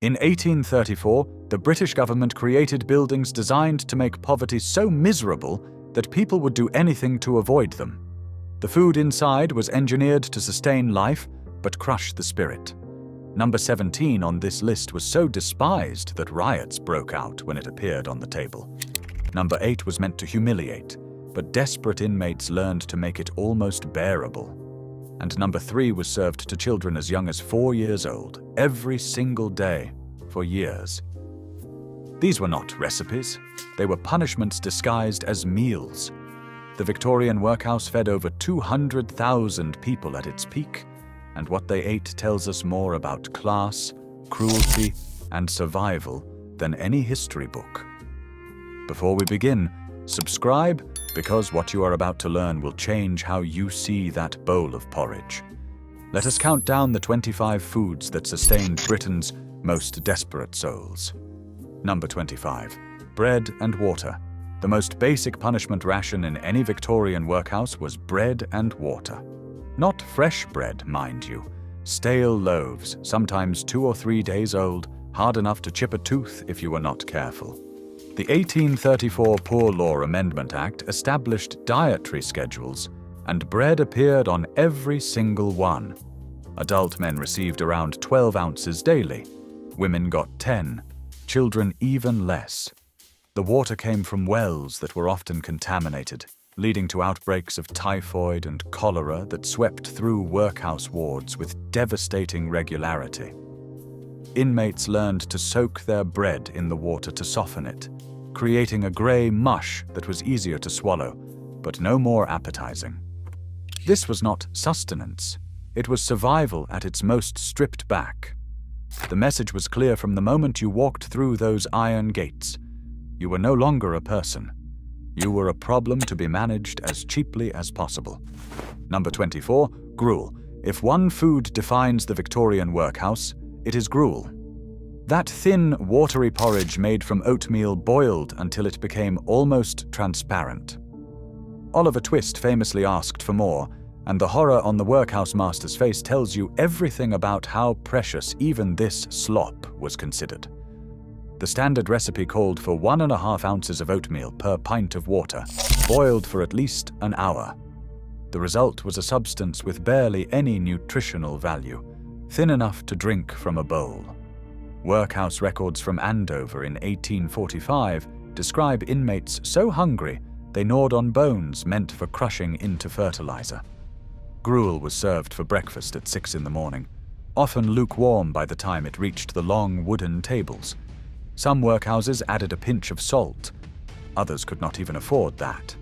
In 1834, the British government created buildings designed to make poverty so miserable that people would do anything to avoid them. The food inside was engineered to sustain life, but crush the spirit. Number 17 on this list was so despised that riots broke out when it appeared on the table. Number 8 was meant to humiliate, but desperate inmates learned to make it almost bearable. And number 3 was served to children as young as 4 years old, every single day, for years. These were not recipes. They were punishments disguised as meals. The Victorian workhouse fed over 200,000 people at its peak, and what they ate tells us more about class, cruelty, and survival than any history book. Before we begin, subscribe, because what you are about to learn will change how you see that bowl of porridge. Let us count down the 25 foods that sustained Britain's most desperate souls. Number 25. Bread and water. The most basic punishment ration in any Victorian workhouse was bread and water. Not fresh bread, mind you. Stale loaves, sometimes 2 or 3 days old, hard enough to chip a tooth if you were not careful. The 1834 Poor Law Amendment Act established dietary schedules, and bread appeared on every single one. Adult men received around 12 ounces daily. Women got 10, children even less. The water came from wells that were often contaminated, leading to outbreaks of typhoid and cholera that swept through workhouse wards with devastating regularity. Inmates learned to soak their bread in the water to soften it, creating a grey mush that was easier to swallow, but no more appetizing. This was not sustenance. It was survival at its most stripped back. The message was clear from the moment you walked through those iron gates. You were no longer a person. You were a problem to be managed as cheaply as possible. Number 24, gruel. If one food defines the Victorian workhouse, it is gruel. That thin, watery porridge made from oatmeal boiled until it became almost transparent. Oliver Twist famously asked for more, and the horror on the workhouse master's face tells you everything about how precious even this slop was considered. The standard recipe called for 1.5 ounces of oatmeal per pint of water, boiled for at least an hour. The result was a substance with barely any nutritional value, thin enough to drink from a bowl. Workhouse records from Andover in 1845 describe inmates so hungry they gnawed on bones meant for crushing into fertilizer. Gruel was served for breakfast at 6 in the morning, often lukewarm by the time it reached the long wooden tables. Some workhouses added a pinch of salt. Others could not even afford that.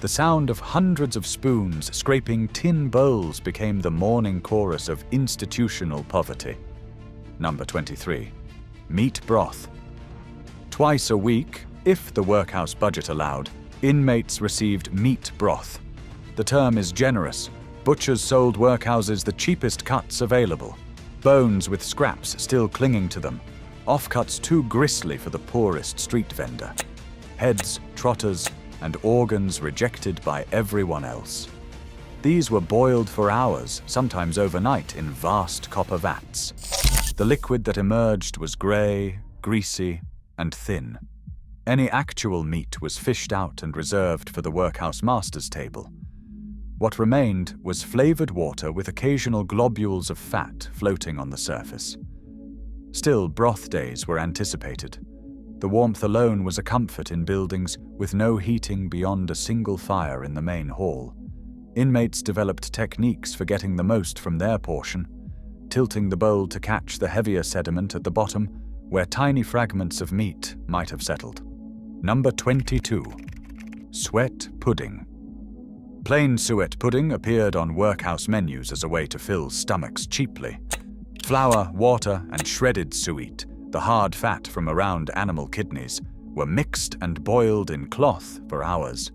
The sound of hundreds of spoons scraping tin bowls became the morning chorus of institutional poverty. Number 23. Meat broth. Twice a week, if the workhouse budget allowed, inmates received meat broth. The term is generous. Butchers sold workhouses the cheapest cuts available, bones with scraps still clinging to them, offcuts too gristly for the poorest street vendor, heads, trotters, and organs rejected by everyone else. These were boiled for hours, sometimes overnight, in vast copper vats. The liquid that emerged was grey, greasy, and thin. Any actual meat was fished out and reserved for the workhouse master's table. What remained was flavored water with occasional globules of fat floating on the surface. Still, broth days were anticipated. The warmth alone was a comfort in buildings with no heating beyond a single fire in the main hall. Inmates developed techniques for getting the most from their portion, tilting the bowl to catch the heavier sediment at the bottom, where tiny fragments of meat might have settled. Number 22. Suet pudding. Plain suet pudding appeared on workhouse menus as a way to fill stomachs cheaply. Flour, water, and shredded suet, the hard fat from around animal kidneys, were mixed and boiled in cloth for hours.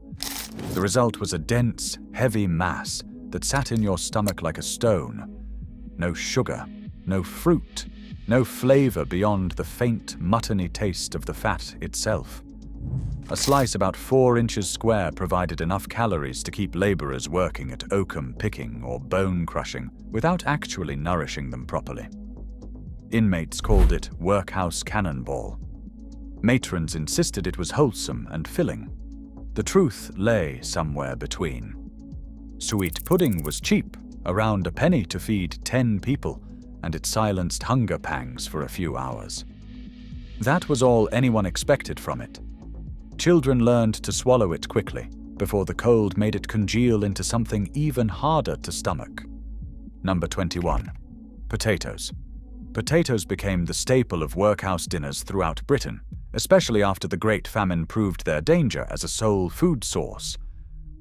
The result was a dense, heavy mass that sat in your stomach like a stone. No sugar, no fruit, no flavor beyond the faint, muttony taste of the fat itself. A slice about 4 inches square provided enough calories to keep laborers working at oakum picking or bone crushing without actually nourishing them properly. Inmates called it workhouse cannonball. Matrons insisted it was wholesome and filling. The truth lay somewhere between. Sweet pudding was cheap, around a penny to feed 10 people, and it silenced hunger pangs for a few hours. That was all anyone expected from it. Children learned to swallow it quickly, before the cold made it congeal into something even harder to stomach. Number 21. Potatoes. Potatoes became the staple of workhouse dinners throughout Britain, especially after the Great Famine proved their danger as a sole food source.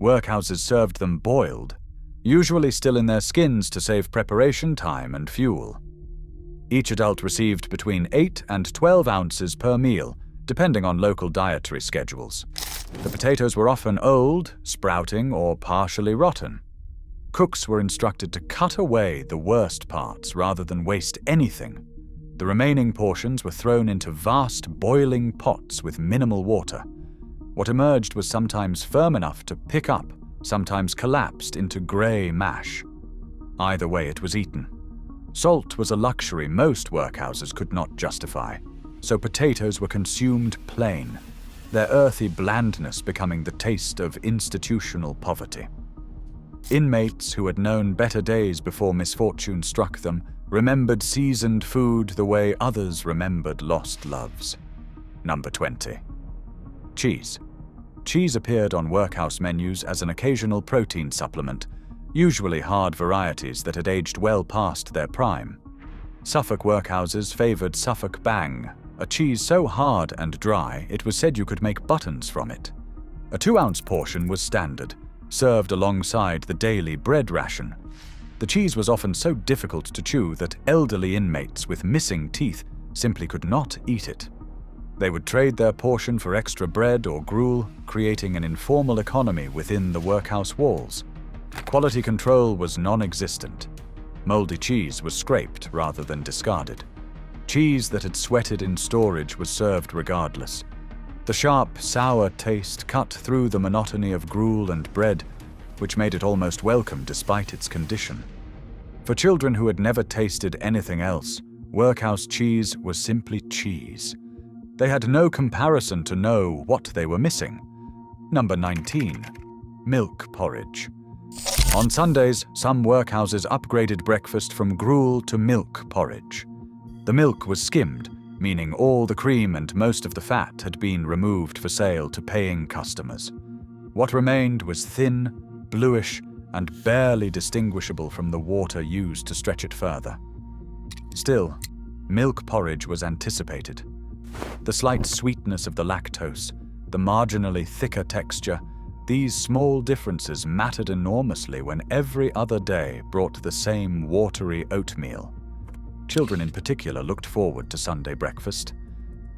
Workhouses served them boiled, usually still in their skins to save preparation time and fuel. Each adult received between 8 and 12 ounces per meal, depending on local dietary schedules. The potatoes were often old, sprouting, or partially rotten. Cooks were instructed to cut away the worst parts rather than waste anything. The remaining portions were thrown into vast boiling pots with minimal water. What emerged was sometimes firm enough to pick up, sometimes collapsed into grey mash. Either way it was eaten. Salt was a luxury most workhouses could not justify, so potatoes were consumed plain, their earthy blandness becoming the taste of institutional poverty. Inmates who had known better days before misfortune struck them remembered seasoned food the way others remembered lost loves. Number 20. Cheese. Cheese appeared on workhouse menus as an occasional protein supplement, usually hard varieties that had aged well past their prime. Suffolk workhouses favoured Suffolk Bang, a cheese so hard and dry it was said you could make buttons from it. A 2-ounce portion was standard, served alongside the daily bread ration. The cheese was often so difficult to chew that elderly inmates with missing teeth simply could not eat it. They would trade their portion for extra bread or gruel, creating an informal economy within the workhouse walls. Quality control was non-existent. Moldy cheese was scraped rather than discarded. Cheese that had sweated in storage was served regardless. The sharp, sour taste cut through the monotony of gruel and bread, which made it almost welcome despite its condition. For children who had never tasted anything else, workhouse cheese was simply cheese. They had no comparison to know what they were missing. Number 19. Milk porridge. On Sundays, some workhouses upgraded breakfast from gruel to milk porridge. The milk was skimmed, meaning all the cream and most of the fat had been removed for sale to paying customers. What remained was thin, bluish, and barely distinguishable from the water used to stretch it further. Still, milk porridge was anticipated. The slight sweetness of the lactose, the marginally thicker texture, these small differences mattered enormously when every other day brought the same watery oatmeal. Children in particular looked forward to Sunday breakfast.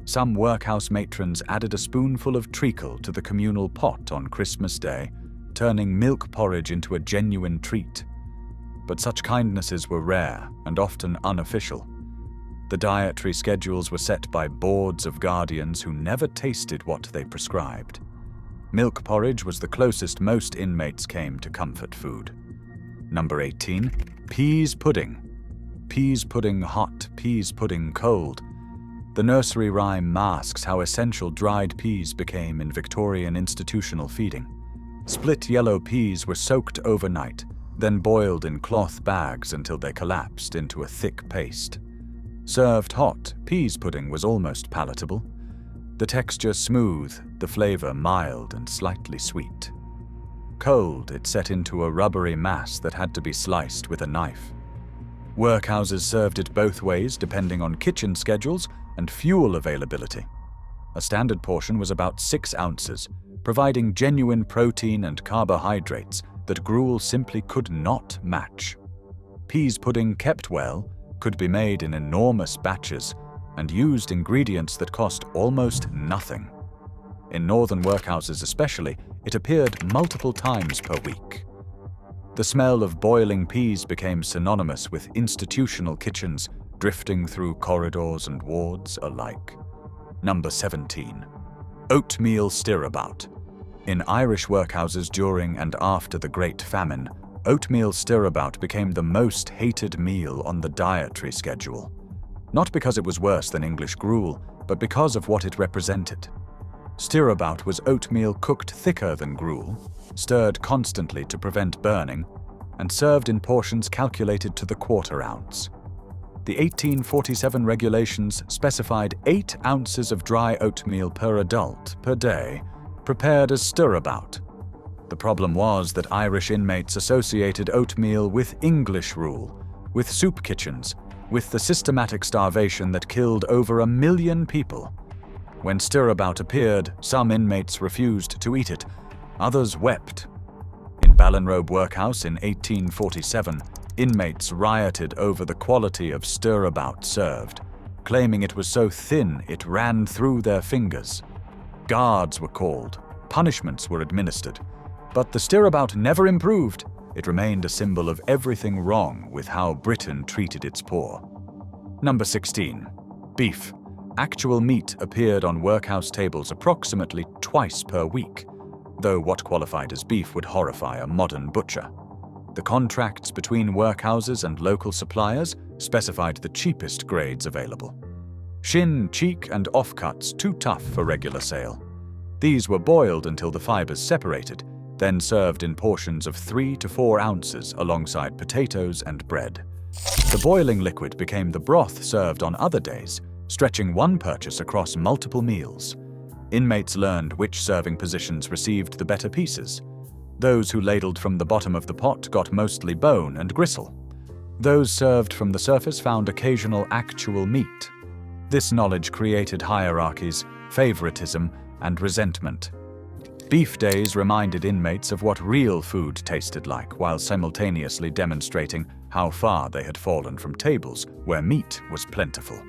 Some workhouse matrons added a spoonful of treacle to the communal pot on Christmas Day, turning milk porridge into a genuine treat. But such kindnesses were rare and often unofficial. The dietary schedules were set by boards of guardians who never tasted what they prescribed. Milk porridge was the closest most inmates came to comfort food. Number 18. Peas pudding. Peas pudding hot, peas pudding cold. The nursery rhyme masks how essential dried peas became in Victorian institutional feeding. Split yellow peas were soaked overnight, then boiled in cloth bags until they collapsed into a thick paste. Served hot, peas pudding was almost palatable. The texture smooth, the flavor mild and slightly sweet. Cold, it set into a rubbery mass that had to be sliced with a knife. Workhouses served it both ways depending on kitchen schedules and fuel availability. A standard portion was about 6 ounces, providing genuine protein and carbohydrates that gruel simply could not match. Peas pudding kept well could be made in enormous batches and used ingredients that cost almost nothing. In northern workhouses especially, it appeared multiple times per week. The smell of boiling peas became synonymous with institutional kitchens drifting through corridors and wards alike. Number 17. Oatmeal stirabout. In Irish workhouses during and after the Great Famine, oatmeal stirabout became the most hated meal on the dietary schedule. not because it was worse than English gruel, but because of what it represented. Stirabout was oatmeal cooked thicker than gruel, stirred constantly to prevent burning, and served in portions calculated to the quarter ounce. The 1847 regulations specified 8 ounces of dry oatmeal per adult per day, prepared as stirabout. The problem was that Irish inmates associated oatmeal with English rule, with soup kitchens, with the systematic starvation that killed over 1 million people. When stirabout appeared, some inmates refused to eat it, others wept. In Ballinrobe Workhouse in 1847, inmates rioted over the quality of stirabout served, claiming it was so thin it ran through their fingers. Guards were called, punishments were administered, but the stirabout never improved. It remained a symbol of everything wrong with how Britain treated its poor. Number 16. Beef. Actual meat appeared on workhouse tables approximately twice per week, though what qualified as beef would horrify a modern butcher. The contracts between workhouses and local suppliers specified the cheapest grades available. Shin, cheek, and offcuts too tough for regular sale. These were boiled until the fibers separated, then served in portions of 3 to 4 ounces alongside potatoes and bread. The boiling liquid became the broth served on other days, stretching one purchase across multiple meals. Inmates learned which serving positions received the better pieces. Those who ladled from the bottom of the pot got mostly bone and gristle. Those served from the surface found occasional actual meat. This knowledge created hierarchies, favoritism, and resentment. Beef days reminded inmates of what real food tasted like, while simultaneously demonstrating how far they had fallen from tables where meat was plentiful.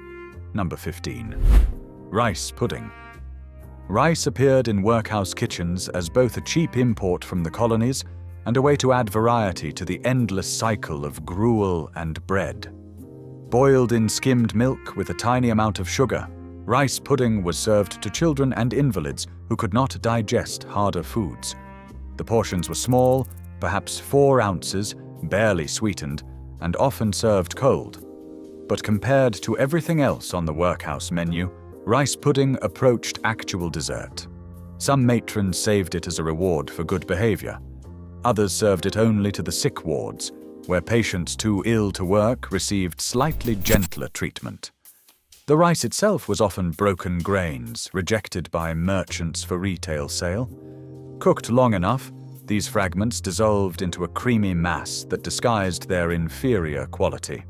Number 15. Rice pudding. Rice appeared in workhouse kitchens as both a cheap import from the colonies and a way to add variety to the endless cycle of gruel and bread. Boiled in skimmed milk with a tiny amount of sugar, rice pudding was served to children and invalids who could not digest harder foods. The portions were small, perhaps 4 ounces, barely sweetened, and often served cold. But compared to everything else on the workhouse menu, rice pudding approached actual dessert. Some matrons saved it as a reward for good behavior. Others served it only to the sick wards, where patients too ill to work received slightly gentler treatment. The rice itself was often broken grains, rejected by merchants for retail sale. Cooked long enough, these fragments dissolved into a creamy mass that disguised their inferior quality.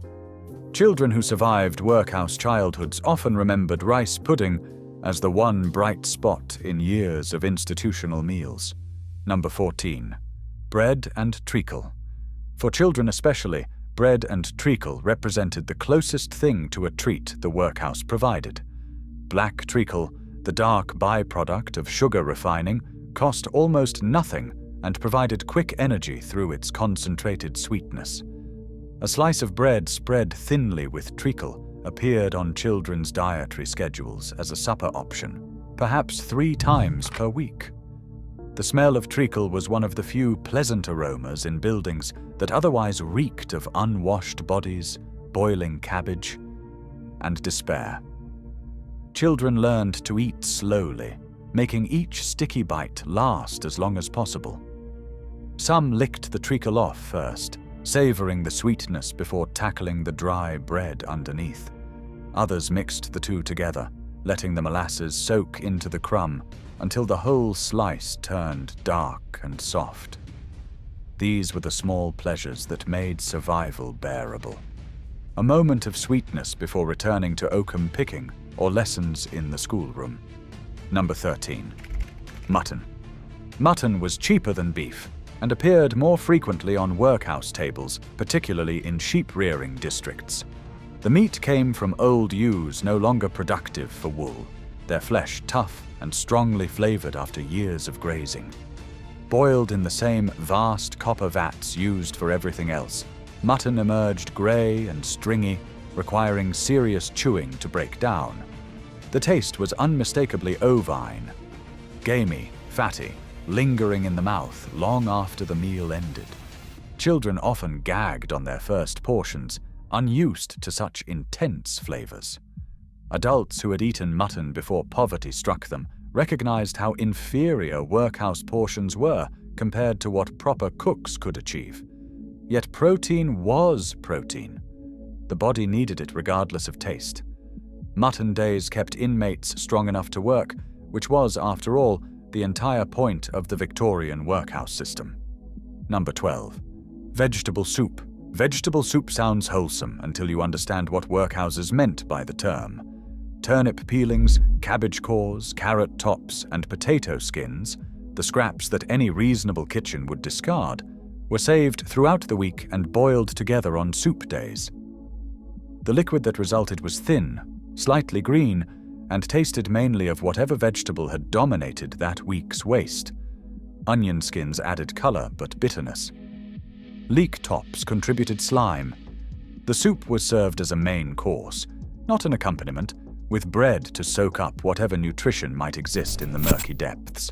Children who survived workhouse childhoods often remembered rice pudding as the one bright spot in years of institutional meals. Number 14. Bread and treacle. For children especially, bread and treacle represented the closest thing to a treat the workhouse provided. Black treacle, the dark byproduct of sugar refining, cost almost nothing and provided quick energy through its concentrated sweetness. A slice of bread spread thinly with treacle appeared on children's dietary schedules as a supper option, perhaps 3 times per week. The smell of treacle was one of the few pleasant aromas in buildings that otherwise reeked of unwashed bodies, boiling cabbage, and despair. Children learned to eat slowly, making each sticky bite last as long as possible. Some licked the treacle off first, savoring the sweetness before tackling the dry bread underneath. Others mixed the two together, letting the molasses soak into the crumb until the whole slice turned dark and soft. These were the small pleasures that made survival bearable. A moment of sweetness before returning to oakum picking or lessons in the schoolroom. Number 13. Mutton. Mutton was cheaper than beef and appeared more frequently on workhouse tables, particularly in sheep-rearing districts. The meat came from old ewes no longer productive for wool, their flesh tough and strongly flavored after years of grazing. Boiled in the same vast copper vats used for everything else, mutton emerged grey and stringy, requiring serious chewing to break down. The taste was unmistakably ovine, gamey, fatty, lingering in the mouth long after the meal ended. Children often gagged on their first portions, unused to such intense flavors. Adults who had eaten mutton before poverty struck them recognized how inferior workhouse portions were compared to what proper cooks could achieve. Yet protein was protein. The body needed it regardless of taste. Mutton days kept inmates strong enough to work, which was, after all, the entire point of the Victorian workhouse system. Number 12. Vegetable soup. Vegetable soup sounds wholesome until you understand what workhouses meant by the term. Turnip peelings, cabbage cores, carrot tops, and potato skins, the scraps that any reasonable kitchen would discard, were saved throughout the week and boiled together on soup days. The liquid that resulted was thin, slightly green, and tasted mainly of whatever vegetable had dominated that week's waste. Onion skins added color but bitterness. Leek tops contributed slime. The soup was served as a main course, not an accompaniment, with bread to soak up whatever nutrition might exist in the murky depths.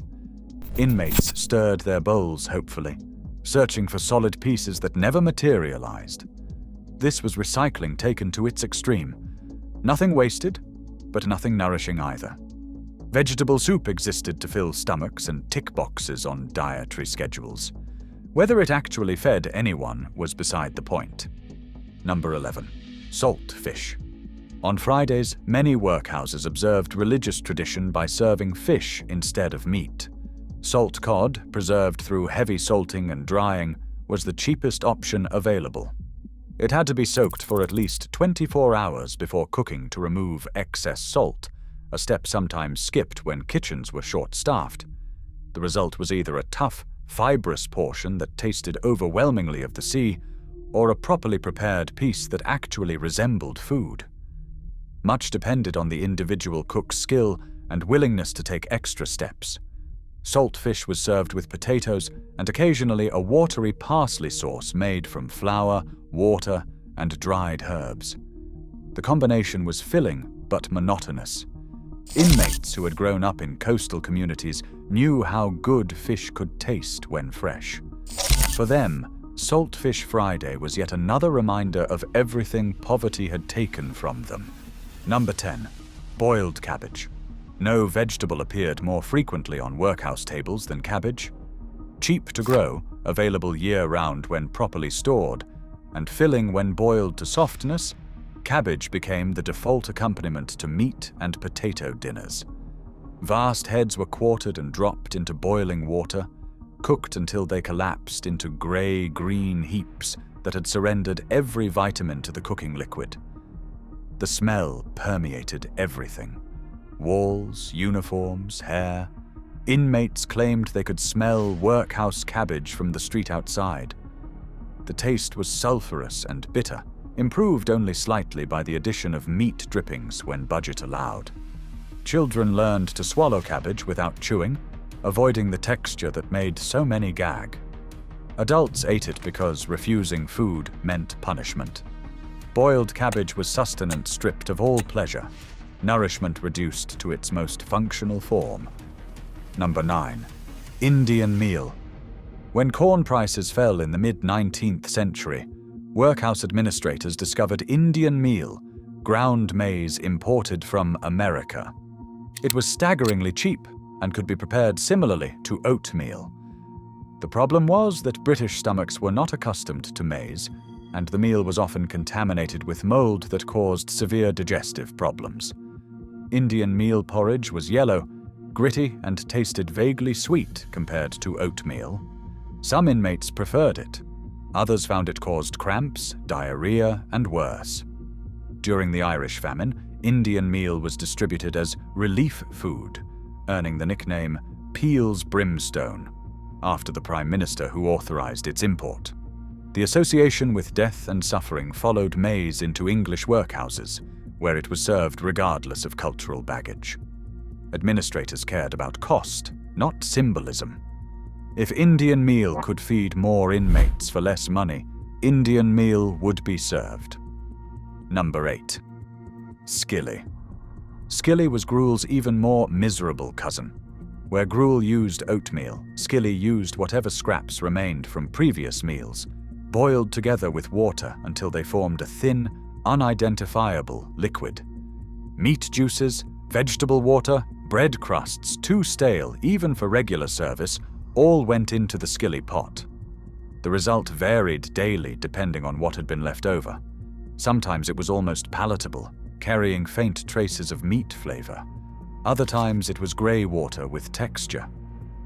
Inmates stirred their bowls hopefully, searching for solid pieces that never materialized. This was recycling taken to its extreme. Nothing wasted, but nothing nourishing either. Vegetable soup existed to fill stomachs and tick boxes on dietary schedules. Whether it actually fed anyone was beside the point. Number 11. Salt fish. On Fridays, many workhouses observed religious tradition by serving fish instead of meat. Salt cod, preserved through heavy salting and drying, was the cheapest option available. It had to be soaked for at least 24 hours before cooking to remove excess salt, a step sometimes skipped when kitchens were short-staffed. The result was either a tough, fibrous portion that tasted overwhelmingly of the sea, or a properly prepared piece that actually resembled food. Much depended on the individual cook's skill and willingness to take extra steps. Salt fish was served with potatoes and occasionally a watery parsley sauce made from flour, water, and dried herbs. The combination was filling but monotonous. Inmates who had grown up in coastal communities knew how good fish could taste when fresh. For them, Saltfish Friday was yet another reminder of everything poverty had taken from them. Number 10. Boiled cabbage. No vegetable appeared more frequently on workhouse tables than cabbage. Cheap to grow, available year-round when properly stored, and filling when boiled to softness, cabbage became the default accompaniment to meat and potato dinners. Vast heads were quartered and dropped into boiling water, cooked until they collapsed into grey-green heaps that had surrendered every vitamin to the cooking liquid. The smell permeated everything. Walls, uniforms, hair. Inmates claimed they could smell workhouse cabbage from the street outside. The taste was sulphurous and bitter, improved only slightly by the addition of meat drippings when budget allowed. Children learned to swallow cabbage without chewing, avoiding the texture that made so many gag. Adults ate it because refusing food meant punishment. Boiled cabbage was sustenance stripped of all pleasure, nourishment reduced to its most functional form. Number 9. Indian meal. When corn prices fell in the mid-19th century, workhouse administrators discovered Indian meal, ground maize imported from America. It was staggeringly cheap and could be prepared similarly to oatmeal. The problem was that British stomachs were not accustomed to maize, and the meal was often contaminated with mold that caused severe digestive problems. Indian meal porridge was yellow, gritty, and tasted vaguely sweet compared to oatmeal. Some inmates preferred it. Others found it caused cramps, diarrhea, and worse. During the Irish famine, Indian meal was distributed as relief food, earning the nickname Peel's Brimstone, after the Prime Minister who authorized its import. The association with death and suffering followed maize into English workhouses, where it was served regardless of cultural baggage. Administrators cared about cost, not symbolism. If Indian meal could feed more inmates for less money, Indian meal would be served. Number 8. Skilly. Skilly was Grul's even more miserable cousin. Where Grul used oatmeal, Skilly used whatever scraps remained from previous meals, boiled together with water until they formed a thin, unidentifiable liquid. Meat juices, vegetable water, bread crusts, too stale even for regular service, all went into the skilly pot. The result varied daily depending on what had been left over. Sometimes it was almost palatable, carrying faint traces of meat flavor. Other times it was grey water with texture.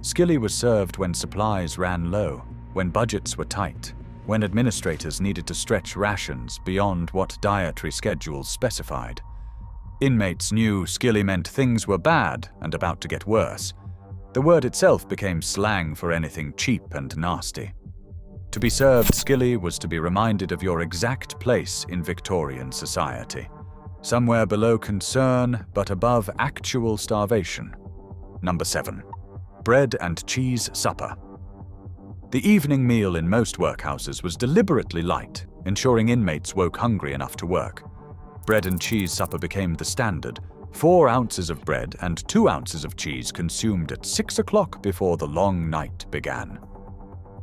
Skilly was served when supplies ran low, when budgets were tight, when administrators needed to stretch rations beyond what dietary schedules specified. Inmates knew skilly meant things were bad and about to get worse. The word itself became slang for anything cheap and nasty. To be served skilly was to be reminded of your exact place in Victorian society. Somewhere below concern, but above actual starvation. Number 7. Bread and cheese supper. The evening meal in most workhouses was deliberately light, ensuring inmates woke hungry enough to work. Bread and cheese supper became the standard, 4 ounces of bread and 2 ounces of cheese consumed at 6 o'clock before the long night began.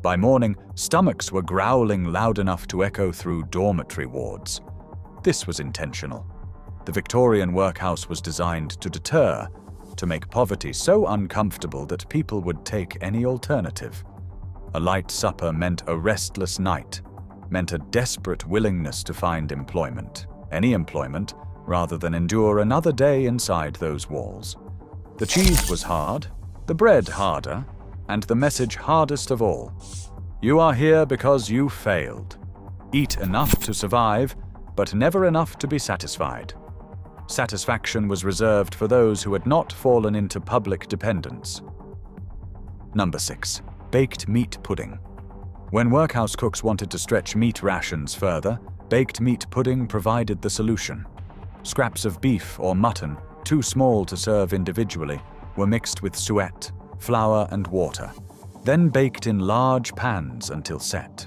By morning, stomachs were growling loud enough to echo through dormitory wards. This was intentional. The Victorian workhouse was designed to deter, to make poverty so uncomfortable that people would take any alternative. A light supper meant a restless night, meant a desperate willingness to find employment, any employment, rather than endure another day inside those walls. The cheese was hard, the bread harder, and the message hardest of all. You are here because you failed. Eat enough to survive, but never enough to be satisfied. Satisfaction was reserved for those who had not fallen into public dependence. Number 6. Baked meat pudding. When workhouse cooks wanted to stretch meat rations further, baked meat pudding provided the solution. Scraps of beef or mutton, too small to serve individually, were mixed with suet, flour and water, then baked in large pans until set.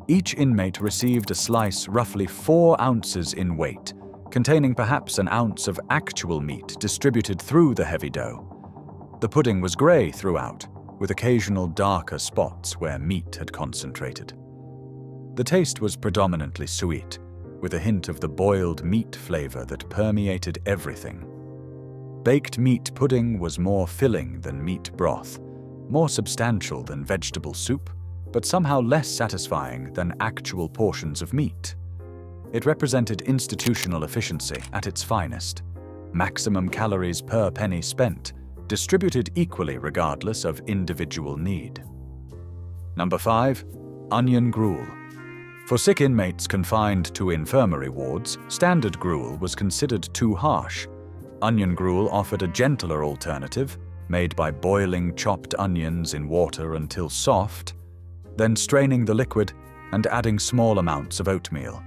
Each inmate received a slice roughly 4 ounces in weight, containing perhaps an ounce of actual meat distributed through the heavy dough. The pudding was grey throughout, with occasional darker spots where meat had concentrated. The taste was predominantly sweet, with a hint of the boiled meat flavor that permeated everything. Baked meat pudding was more filling than meat broth, more substantial than vegetable soup, but somehow less satisfying than actual portions of meat. It represented institutional efficiency at its finest. Maximum calories per penny spent, distributed equally regardless of individual need. Number 5. Onion gruel. For sick inmates confined to infirmary wards, standard gruel was considered too harsh. Onion gruel offered a gentler alternative, made by boiling chopped onions in water until soft, then straining the liquid and adding small amounts of oatmeal.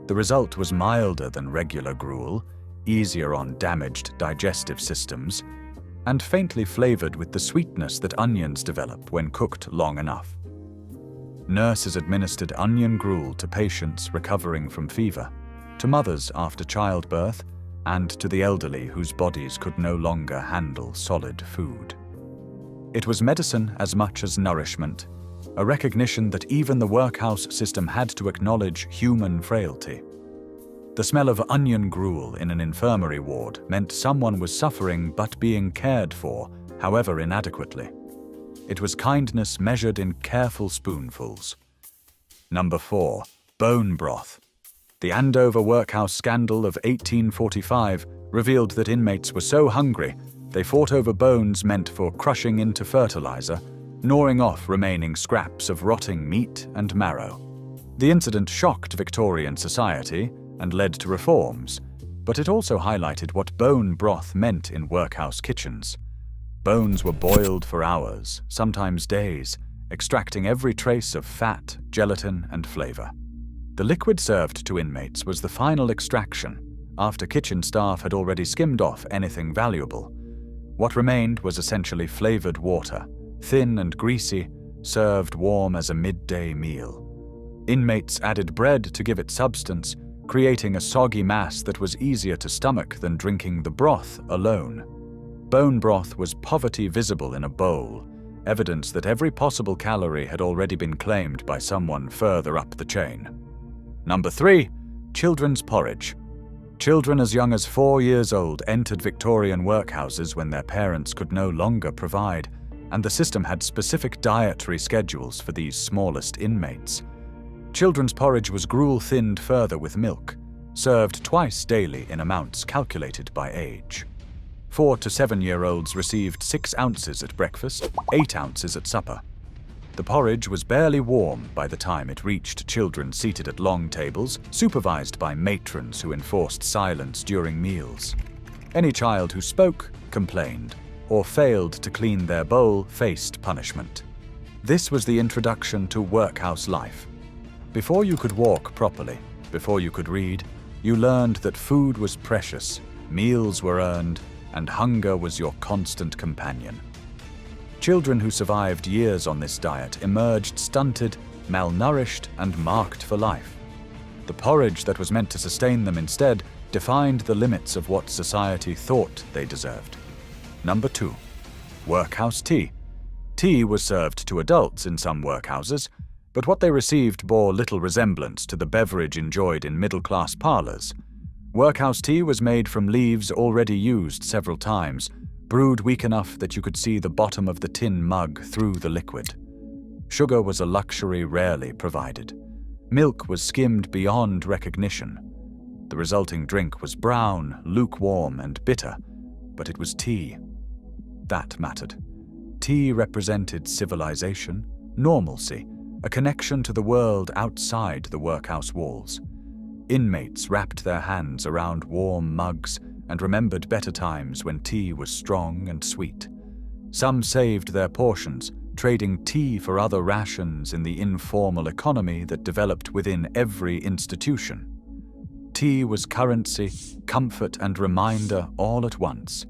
The result was milder than regular gruel, easier on damaged digestive systems, and faintly flavored with the sweetness that onions develop when cooked long enough. Nurses administered onion gruel to patients recovering from fever, to mothers after childbirth, and to the elderly whose bodies could no longer handle solid food. It was medicine as much as nourishment, a recognition that even the workhouse system had to acknowledge human frailty. The smell of onion gruel in an infirmary ward meant someone was suffering but being cared for, however inadequately. It was kindness measured in careful spoonfuls. Number 4. Bone broth. The Andover workhouse scandal of 1845 revealed that inmates were so hungry they fought over bones meant for crushing into fertilizer, gnawing off remaining scraps of rotting meat and marrow. The incident shocked Victorian society and led to reforms, but it also highlighted what bone broth meant in workhouse kitchens. Bones were boiled for hours, sometimes days, extracting every trace of fat, gelatin, and flavor. The liquid served to inmates was the final extraction, after kitchen staff had already skimmed off anything valuable. What remained was essentially flavored water, thin and greasy, served warm as a midday meal. Inmates added bread to give it substance, creating a soggy mass that was easier to stomach than drinking the broth alone. Bone broth was poverty visible in a bowl, evidence that every possible calorie had already been claimed by someone further up the chain. Number 3. Children's porridge. Children as young as 4 years old entered Victorian workhouses when their parents could no longer provide, and the system had specific dietary schedules for these smallest inmates. Children's porridge was gruel thinned further with milk, served twice daily in amounts calculated by age. 4 to 7-year-olds received 6 ounces at breakfast, 8 ounces at supper. The porridge was barely warm by the time it reached children seated at long tables, supervised by matrons who enforced silence during meals. Any child who spoke complained, or failed to clean their bowl faced punishment. This was the introduction to workhouse life. Before you could walk properly, before you could read, you learned that food was precious, meals were earned, and hunger was your constant companion. Children who survived years on this diet emerged stunted, malnourished, and marked for life. The porridge that was meant to sustain them instead defined the limits of what society thought they deserved. Number 2. Workhouse tea. Tea was served to adults in some workhouses, but what they received bore little resemblance to the beverage enjoyed in middle-class parlors. Workhouse tea was made from leaves already used several times, brewed weak enough that you could see the bottom of the tin mug through the liquid. Sugar was a luxury rarely provided. Milk was skimmed beyond recognition. The resulting drink was brown, lukewarm, and bitter, but it was tea. That mattered. Tea represented civilization, normalcy, a connection to the world outside the workhouse walls. Inmates wrapped their hands around warm mugs and remembered better times when tea was strong and sweet. Some saved their portions, trading tea for other rations in the informal economy that developed within every institution. Tea was currency, comfort, and reminder all at once.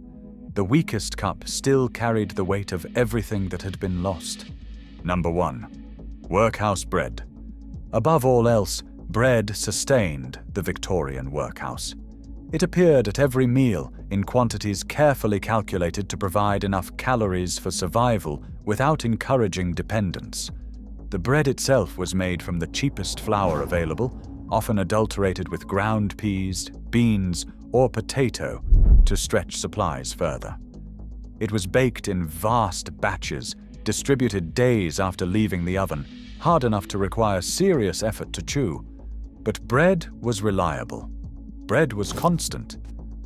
The weakest cup still carried the weight of everything that had been lost. Number 1. Workhouse bread. Above all else, bread sustained the Victorian workhouse. It appeared at every meal in quantities carefully calculated to provide enough calories for survival without encouraging dependence. The bread itself was made from the cheapest flour available, often adulterated with ground peas, beans, or potato to stretch supplies further. It was baked in vast batches, distributed days after leaving the oven, hard enough to require serious effort to chew. But bread was reliable. Bread was constant.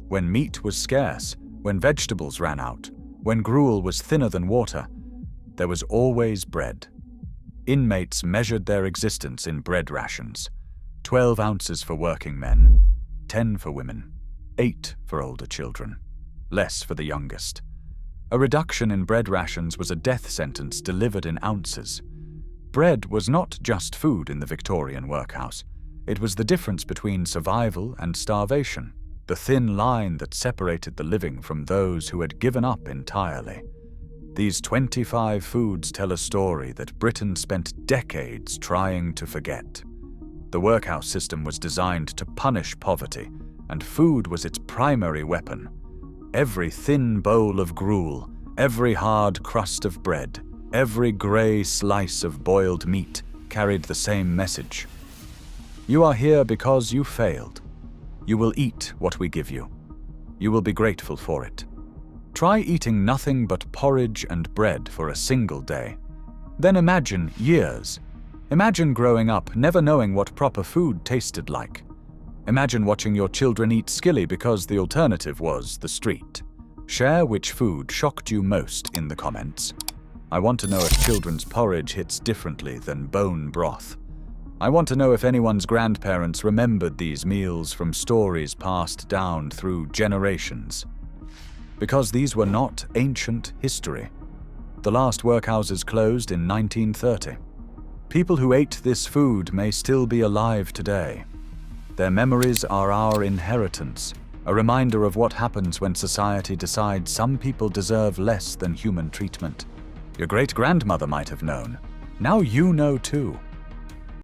When meat was scarce, when vegetables ran out, when gruel was thinner than water, there was always bread. Inmates measured their existence in bread rations. 12 ounces for working men, 10 for women, 8 for older children, less for the youngest. A reduction in bread rations was a death sentence delivered in ounces. Bread was not just food in the Victorian workhouse. It was the difference between survival and starvation, the thin line that separated the living from those who had given up entirely. These 25 foods tell a story that Britain spent decades trying to forget. The workhouse system was designed to punish poverty, and food was its primary weapon. Every thin bowl of gruel, every hard crust of bread, every grey slice of boiled meat carried the same message. You are here because you failed. You will eat what we give you. You will be grateful for it. Try eating nothing but porridge and bread for a single day. Then imagine years. Imagine growing up never knowing what proper food tasted like. Imagine watching your children eat Skilly because the alternative was the street. Share which food shocked you most in the comments. I want to know if children's porridge hits differently than bone broth. I want to know if anyone's grandparents remembered these meals from stories passed down through generations. Because these were not ancient history. The last workhouses closed in 1930. People who ate this food may still be alive today. Their memories are our inheritance, a reminder of what happens when society decides some people deserve less than human treatment. Your great-grandmother might have known. Now you know too.